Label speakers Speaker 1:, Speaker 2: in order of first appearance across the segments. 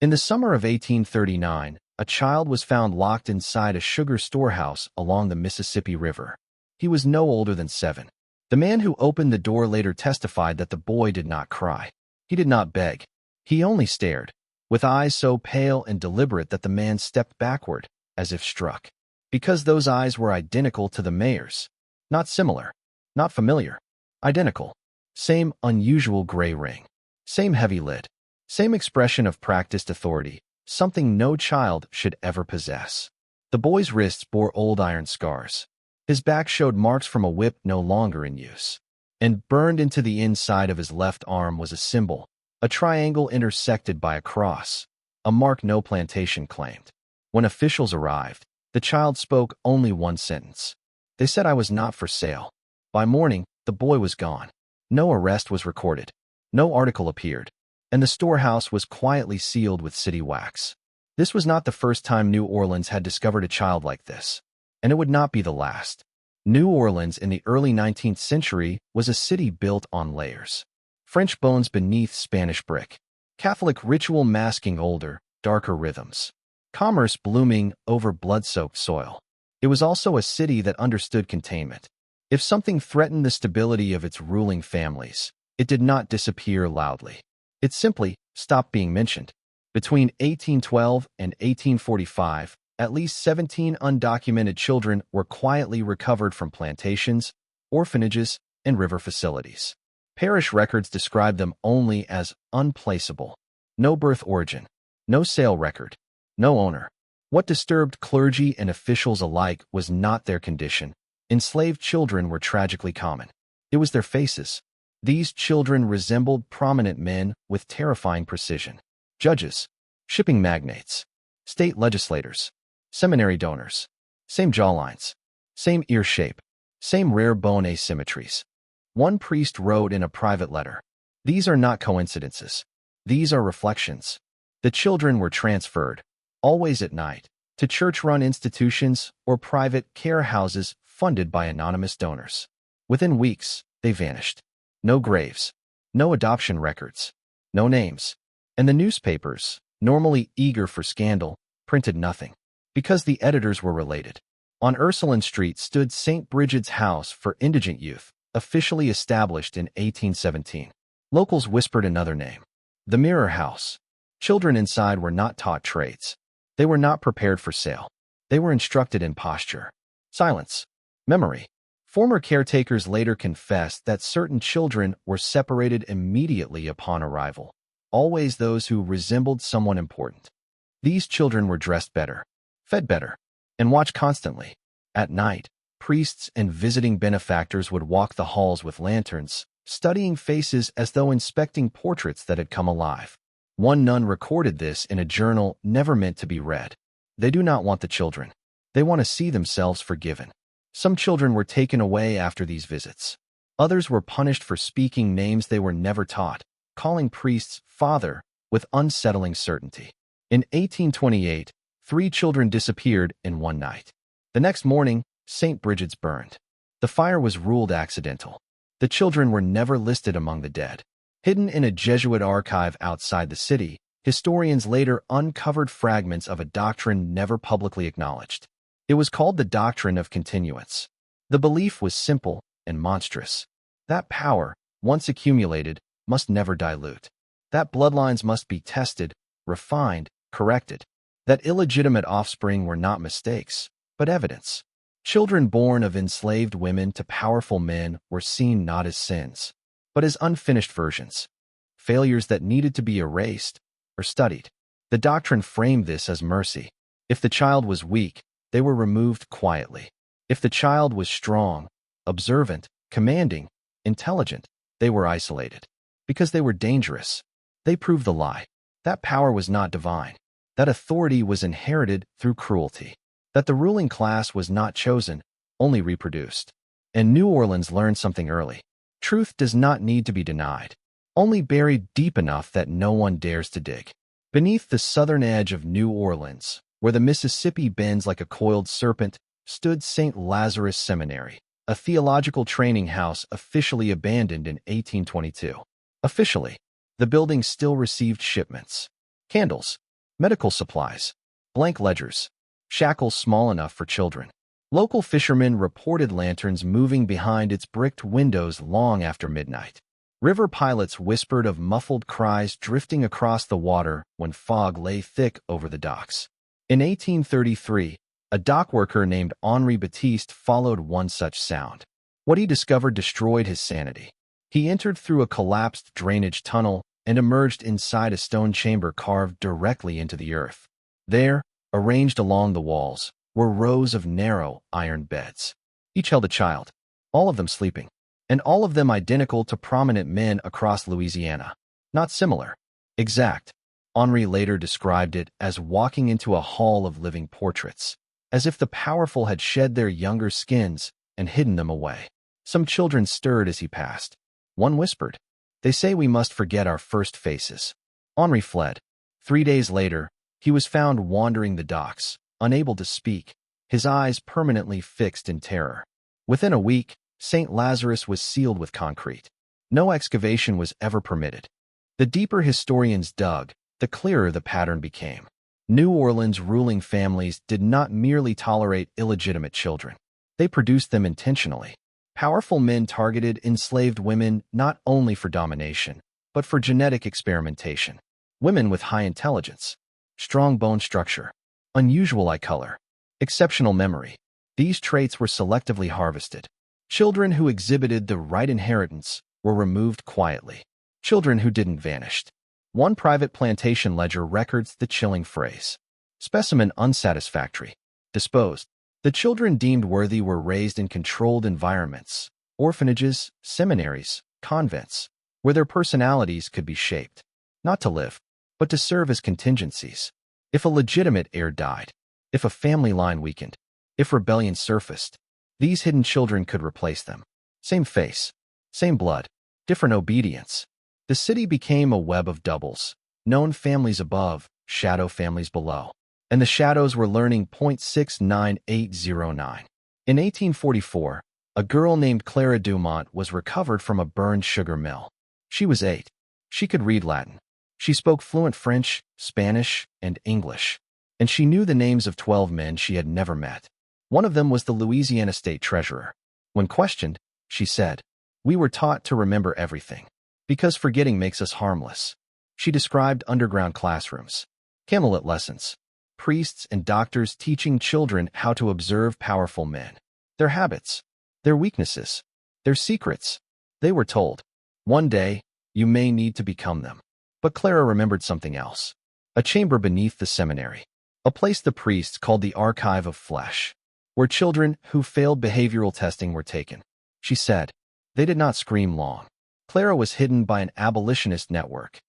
Speaker 1: In the summer of 1839, a child was found locked inside a sugar storehouse along the Mississippi River. He was no older than 7. The man who opened the door later testified that the boy did not cry. He did not beg. He only stared, with eyes so pale and deliberate that the man stepped backward, as if struck. Because those eyes were identical to the mayor's. Not similar. Not familiar. Identical. Same unusual gray ring. Same heavy lid. Same expression of practiced authority, something no child should ever possess. The boy's wrists bore old iron scars. His back showed marks from a whip no longer in use. And burned into the inside of his left arm was a symbol, a triangle intersected by a cross, a mark no plantation claimed. When officials arrived, the child spoke only one sentence. They said I was not for sale. By morning, the boy was gone. No arrest was recorded. No article appeared. And the storehouse was quietly sealed with city wax. This was not the first time New Orleans had discovered a child like this, and it would not be the last. New Orleans in the early 19th century was a city built on layers. French bones beneath Spanish brick. Catholic ritual masking older, darker rhythms. Commerce blooming over blood-soaked soil. It was also a city that understood containment. If something threatened the stability of its ruling families, it did not disappear loudly. It simply stopped being mentioned. Between 1812 and 1845, at least 17 undocumented children were quietly recovered from plantations, orphanages, and river facilities. Parish records describe them only as unplaceable. No birth origin, no sale record, no owner. What disturbed clergy and officials alike was not their condition. Enslaved children were tragically common. It was their faces. These children resembled prominent men with terrifying precision. Judges, shipping magnates, state legislators, seminary donors. Same jawlines, same ear shape, same rare bone asymmetries. One priest wrote in a private letter, "These are not coincidences. These are reflections." The children were transferred, always at night, to church-run institutions or private care houses funded by anonymous donors. Within weeks, they vanished. No graves, no adoption records, no names. And the newspapers, normally eager for scandal, printed nothing. Because the editors were related. On Ursuline Street stood St. Bridget's House for Indigent Youth, officially established in 1817. Locals whispered another name. The Mirror House. Children inside were not taught trades. They were not prepared for sale. They were instructed in posture, silence, memory. Former caretakers later confessed that certain children were separated immediately upon arrival, always those who resembled someone important. These children were dressed better, fed better, and watched constantly. At night, priests and visiting benefactors would walk the halls with lanterns, studying faces as though inspecting portraits that had come alive. One nun recorded this in a journal never meant to be read. They do not want the children. They want to see themselves forgiven. Some children were taken away after these visits. Others were punished for speaking names they were never taught, calling priests father with unsettling certainty. In 1828, 3 children disappeared in one night. The next morning, St. Bridget's burned. The fire was ruled accidental. The children were never listed among the dead. Hidden in a Jesuit archive outside the city, historians later uncovered fragments of a doctrine never publicly acknowledged. It was called the doctrine of continuance. The belief was simple and monstrous. That power, once accumulated, must never dilute. That bloodlines must be tested, refined, corrected. That illegitimate offspring were not mistakes, but evidence. Children born of enslaved women to powerful men were seen not as sins, but as unfinished versions, failures that needed to be erased or studied. The doctrine framed this as mercy. If the child was weak, they were removed quietly. If the child was strong, observant, commanding, intelligent, they were isolated. Because they were dangerous, they proved the lie. That power was not divine. That authority was inherited through cruelty. That the ruling class was not chosen, only reproduced. And New Orleans learned something early. Truth does not need to be denied, only buried deep enough that no one dares to dig. Beneath the southern edge of New Orleans, where the Mississippi bends like a coiled serpent, stood St. Lazarus Seminary, a theological training house officially abandoned in 1822. Officially, the building still received shipments. Candles, Medical supplies. Blank ledgers. Shackles small enough for children. Local fishermen reported lanterns moving behind its bricked windows long after midnight. River pilots whispered of muffled cries drifting across the water when fog lay thick over the docks. In 1833, a dockworker named Henri Baptiste followed one such sound. What he discovered destroyed his sanity. He entered through a collapsed drainage tunnel and emerged inside a stone chamber carved directly into the earth. There, arranged along the walls, were rows of narrow, iron beds. Each held a child, all of them sleeping, and all of them identical to prominent men across Louisiana. Not similar, exact. Henri later described it as walking into a hall of living portraits, as if the powerful had shed their younger skins and hidden them away. Some children stirred as he passed. One whispered, "They say we must forget our first faces." Henri fled. 3 days later, he was found wandering the docks, unable to speak, his eyes permanently fixed in terror. Within a week, St. Lazarus was sealed with concrete. No excavation was ever permitted. The deeper historians dug, the clearer the pattern became. New Orleans' ruling families did not merely tolerate illegitimate children. They produced them intentionally. Powerful men targeted enslaved women not only for domination, but for genetic experimentation. Women with high intelligence, strong bone structure, unusual eye color, exceptional memory. These traits were selectively harvested. Children who exhibited the right inheritance were removed quietly. Children who didn't vanished. One private plantation ledger records the chilling phrase, "Specimen unsatisfactory. Disposed." The children deemed worthy were raised in controlled environments, orphanages, seminaries, convents, where their personalities could be shaped, not to live, but to serve as contingencies. If a legitimate heir died, if a family line weakened, if rebellion surfaced, these hidden children could replace them. Same face, same blood, different obedience. The city became a web of doubles, known families above, shadow families below. And the shadows were learning .69809. In 1844, a girl named Clara Dumont was recovered from a burned sugar mill. She was 8. She could read Latin. She spoke fluent French, Spanish, and English. And she knew the names of 12 men she had never met. One of them was the Louisiana state treasurer. When questioned, she said, "We were taught to remember everything, because forgetting makes us harmless." She described underground classrooms, candlelit lessons, priests and doctors teaching children how to observe powerful men, their habits, their weaknesses, their secrets. They were told, "One day, you may need to become them." But Clara remembered something else. A chamber beneath the seminary, a place the priests called the Archive of Flesh, where children who failed behavioral testing were taken. She said, "They did not scream long." Clara was hidden by an abolitionist network.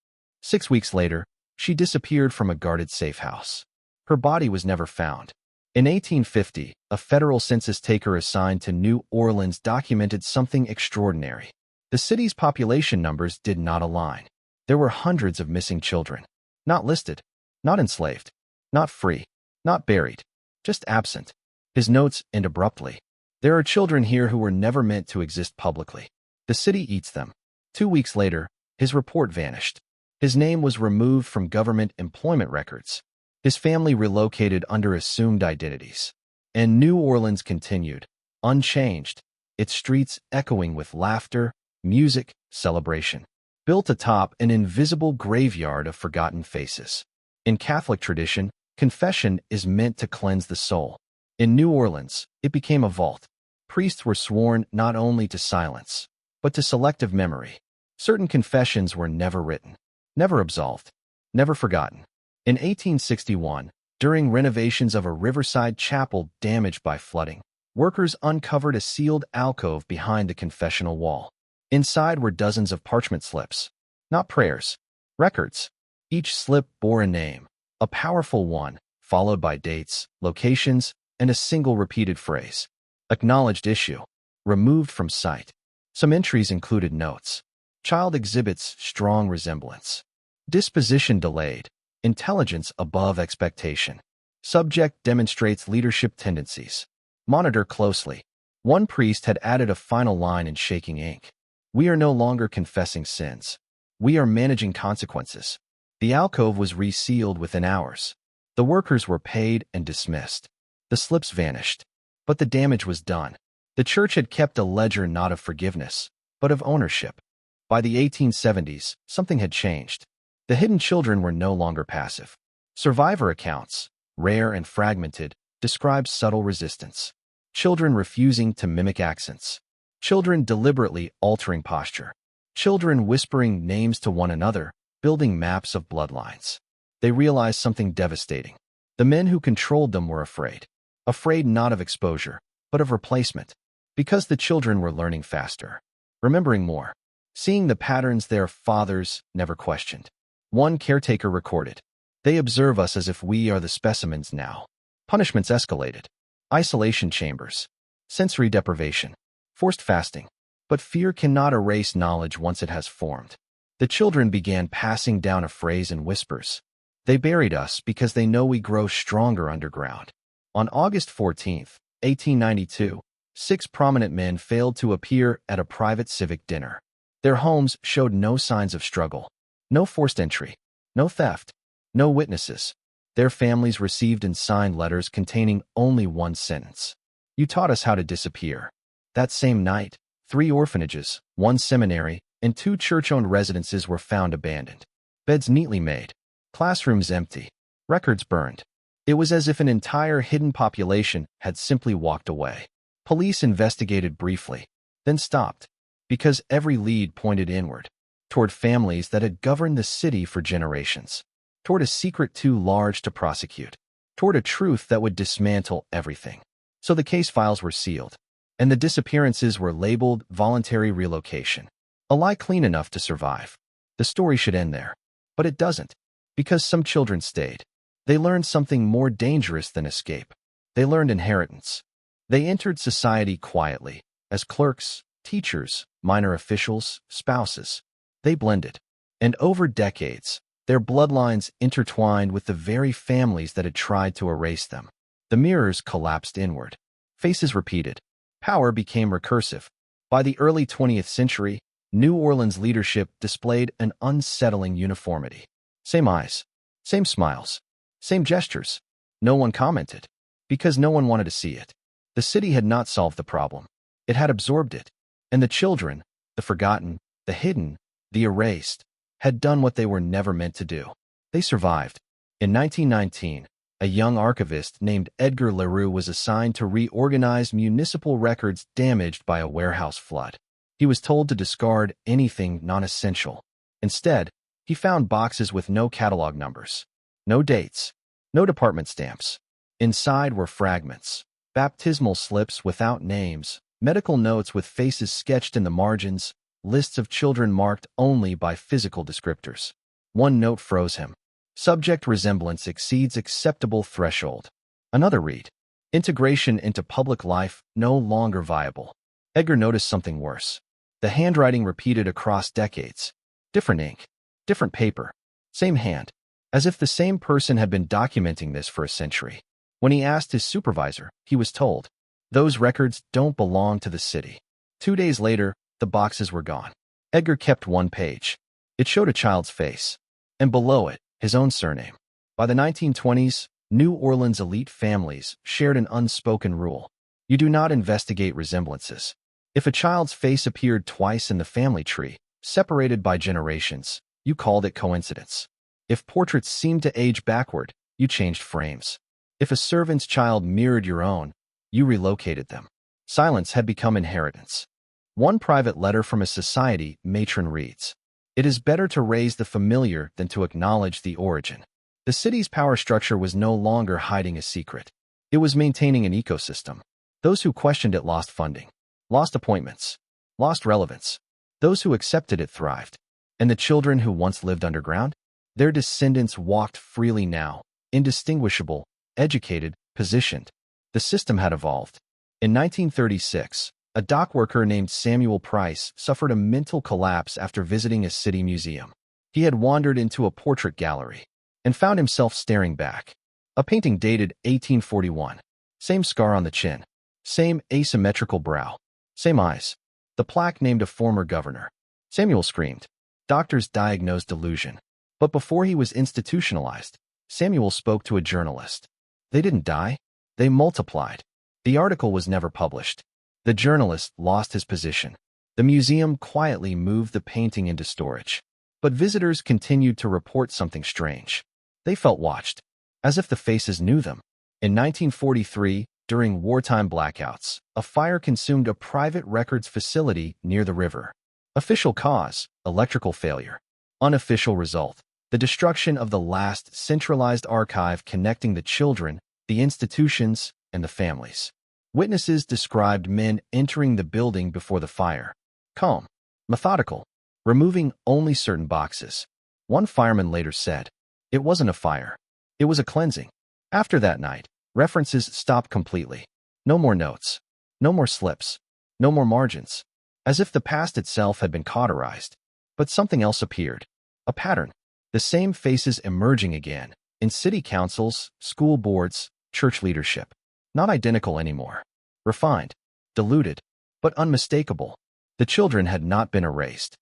Speaker 1: 6 weeks later, she disappeared from a guarded safe house. Her body was never found. In 1850, a federal census taker assigned to New Orleans documented something extraordinary. The city's population numbers did not align. There were hundreds of missing children. Not listed, not enslaved, not free, not buried, just absent. His notes end abruptly. "There are children here who were never meant to exist publicly. The city eats them." 2 weeks later, his report vanished. His name was removed from government employment records. His family relocated under assumed identities. And New Orleans continued, unchanged, its streets echoing with laughter, music, celebration, built atop an invisible graveyard of forgotten faces. In Catholic tradition, confession is meant to cleanse the soul. In New Orleans, it became a vault. Priests were sworn not only to silence, but to selective memory. Certain confessions were never written, never absolved, never forgotten. In 1861, during renovations of a riverside chapel damaged by flooding, workers uncovered a sealed alcove behind the confessional wall. Inside were dozens of parchment slips, not prayers, records. Each slip bore a name, a powerful one, followed by dates, locations, and a single repeated phrase. Acknowledged issue, removed from sight. Some entries included notes. Child exhibits strong resemblance. Disposition delayed. Intelligence above expectation. Subject demonstrates leadership tendencies. Monitor closely. One priest had added a final line in shaking ink. "We are no longer confessing sins. We are managing consequences." The alcove was resealed within hours. The workers were paid and dismissed. The slips vanished. But the damage was done. The church had kept a ledger not of forgiveness, but of ownership. By the 1870s, something had changed. The hidden children were no longer passive. Survivor accounts, rare and fragmented, describe subtle resistance. Children refusing to mimic accents. Children deliberately altering posture. Children whispering names to one another, building maps of bloodlines. They realized something devastating. The men who controlled them were afraid. Afraid not of exposure, but of replacement. Because the children were learning faster. Remembering more. Seeing the patterns their fathers never questioned. One caretaker recorded, "They observe us as if we are the specimens now." Punishments escalated. Isolation chambers. Sensory deprivation. Forced fasting. But fear cannot erase knowledge once it has formed. The children began passing down a phrase in whispers. They buried us because they know we grow stronger underground. On August 14, 1892, 6 prominent men failed to appear at a private civic dinner. Their homes showed no signs of struggle. No forced entry. No theft. No witnesses. Their families received and signed letters containing only one sentence. "You taught us how to disappear." That same night, 3 orphanages, 1 seminary, and 2 church-owned residences were found abandoned. Beds neatly made. Classrooms empty. Records burned. It was as if an entire hidden population had simply walked away. Police investigated briefly, then stopped, because every lead pointed inward, toward families that had governed the city for generations, toward a secret too large to prosecute, toward a truth that would dismantle everything. So the case files were sealed, and the disappearances were labeled voluntary relocation. A lie clean enough to survive. The story should end there. But it doesn't, because some children stayed. They learned something more dangerous than escape. They learned inheritance. They entered society quietly, as clerks, teachers, minor officials, spouses. They blended. And over decades, their bloodlines intertwined with the very families that had tried to erase them. The mirrors collapsed inward. Faces repeated. Power became recursive. By the early 20th century, New Orleans leadership displayed an unsettling uniformity. Same eyes, same smiles, same gestures. No one commented, because no one wanted to see it. The city had not solved the problem. It had absorbed it. And the children, the forgotten, the hidden, the erased, had done what they were never meant to do. They survived. In 1919, a young archivist named Edgar Leroux was assigned to reorganize municipal records damaged by a warehouse flood. He was told to discard anything non-essential. Instead, he found boxes with no catalog numbers, no dates, no department stamps. Inside were fragments, baptismal slips without names, medical notes with faces sketched in the margins, lists of children marked only by physical descriptors. One note froze him. Subject resemblance exceeds acceptable threshold. Another read. Integration into public life no longer viable. Edgar noticed something worse. The handwriting repeated across decades. Different ink, different paper, same hand, as if the same person had been documenting this for a century. When he asked his supervisor, he was told, "Those records don't belong to the city." 2 days later, the boxes were gone. Edgar kept one page. It showed a child's face, and below it, his own surname. By the 1920s, New Orleans elite families shared an unspoken rule. You do not investigate resemblances. If a child's face appeared twice in the family tree, separated by generations, you called it coincidence. If portraits seemed to age backward, you changed frames. If a servant's child mirrored your own, you relocated them. Silence had become inheritance. One private letter from a society matron reads, "It is better to raise the familiar than to acknowledge the origin." The city's power structure was no longer hiding a secret. It was maintaining an ecosystem. Those who questioned it lost funding, lost appointments, lost relevance. Those who accepted it thrived. And the children who once lived underground? Their descendants walked freely now, indistinguishable, educated, positioned. The system had evolved. In 1936, a dock worker named Samuel Price suffered a mental collapse after visiting a city museum. He had wandered into a portrait gallery and found himself staring back. A painting dated 1841. Same scar on the chin. Same asymmetrical brow. Same eyes. The plaque named a former governor. Samuel screamed. Doctors diagnosed delusion. But before he was institutionalized, Samuel spoke to a journalist. They didn't die. They multiplied. The article was never published. The journalist lost his position. The museum quietly moved the painting into storage. But visitors continued to report something strange. They felt watched, as if the faces knew them. In 1943, during wartime blackouts, a fire consumed a private records facility near the river. Official cause: electrical failure. Unofficial result: the destruction of the last centralized archive connecting the children, the institutions, and the families. Witnesses described men entering the building before the fire. Calm, methodical, removing only certain boxes. One fireman later said, "It wasn't a fire. It was a cleansing." After that night, references stopped completely. No more notes. No more slips. No more margins. As if the past itself had been cauterized. But something else appeared. A pattern. The same faces emerging again, in city councils, school boards, church leadership. Not identical anymore. Refined, diluted, but unmistakable. The children had not been erased.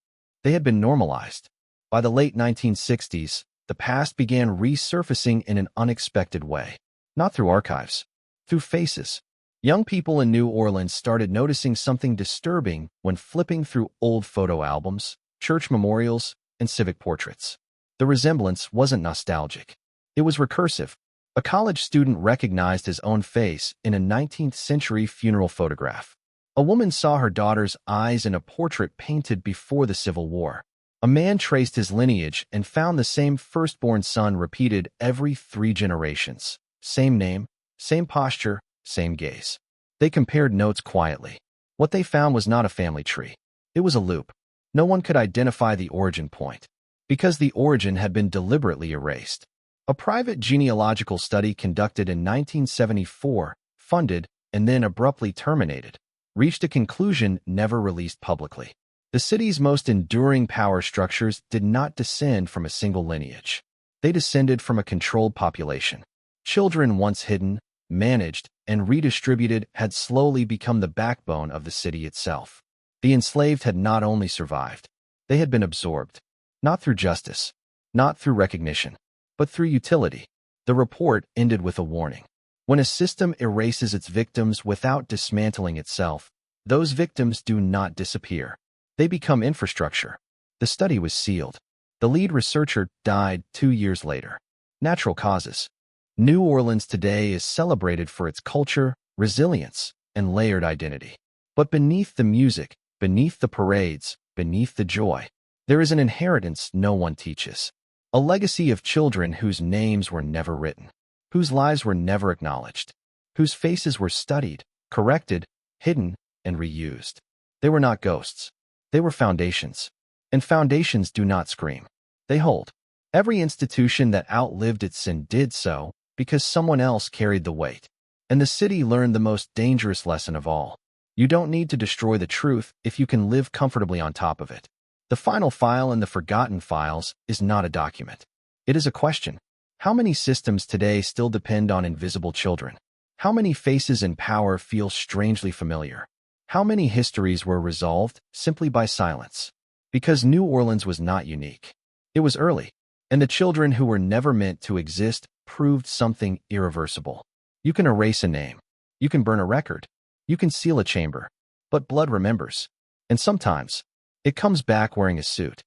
Speaker 1: They had been normalized. By the late 1960s, the past began resurfacing in an unexpected way. Not through archives, through faces. Young people in New Orleans started noticing something disturbing when flipping through old photo albums, church memorials, and civic portraits. The resemblance wasn't nostalgic. It was recursive. A college student recognized his own face in a 19th-century funeral photograph. A woman saw her daughter's eyes in a portrait painted before the Civil War. A man traced his lineage and found the same firstborn son repeated every 3 generations. Same name, same posture, same gaze. They compared notes quietly. What they found was not a family tree. It was a loop. No one could identify the origin point, because the origin had been deliberately erased. A private genealogical study conducted in 1974, funded, and then abruptly terminated, reached a conclusion never released publicly. The city's most enduring power structures did not descend from a single lineage. They descended from a controlled population. Children once hidden, managed, and redistributed had slowly become the backbone of the city itself. The enslaved had not only survived, they had been absorbed. Not through justice, not through recognition, but through utility. The report ended with a warning. When a system erases its victims without dismantling itself, those victims do not disappear. They become infrastructure. The study was sealed. The lead researcher died 2 years later. Natural causes. New Orleans today is celebrated for its culture, resilience, and layered identity. But beneath the music, beneath the parades, beneath the joy, there is an inheritance no one teaches. A legacy of children whose names were never written, whose lives were never acknowledged, whose faces were studied, corrected, hidden, and reused. They were not ghosts. They were foundations. And foundations do not scream. They hold. Every institution that outlived its sin did so because someone else carried the weight. And the city learned the most dangerous lesson of all. You don't need to destroy the truth if you can live comfortably on top of it. The final file in the forgotten files is not a document. It is a question. How many systems today still depend on invisible children? How many faces in power feel strangely familiar? How many histories were resolved simply by silence? Because New Orleans was not unique. It was early, and the children who were never meant to exist proved something irreversible. You can erase a name. You can burn a record. You can seal a chamber. But blood remembers. And sometimes, it comes back wearing a suit.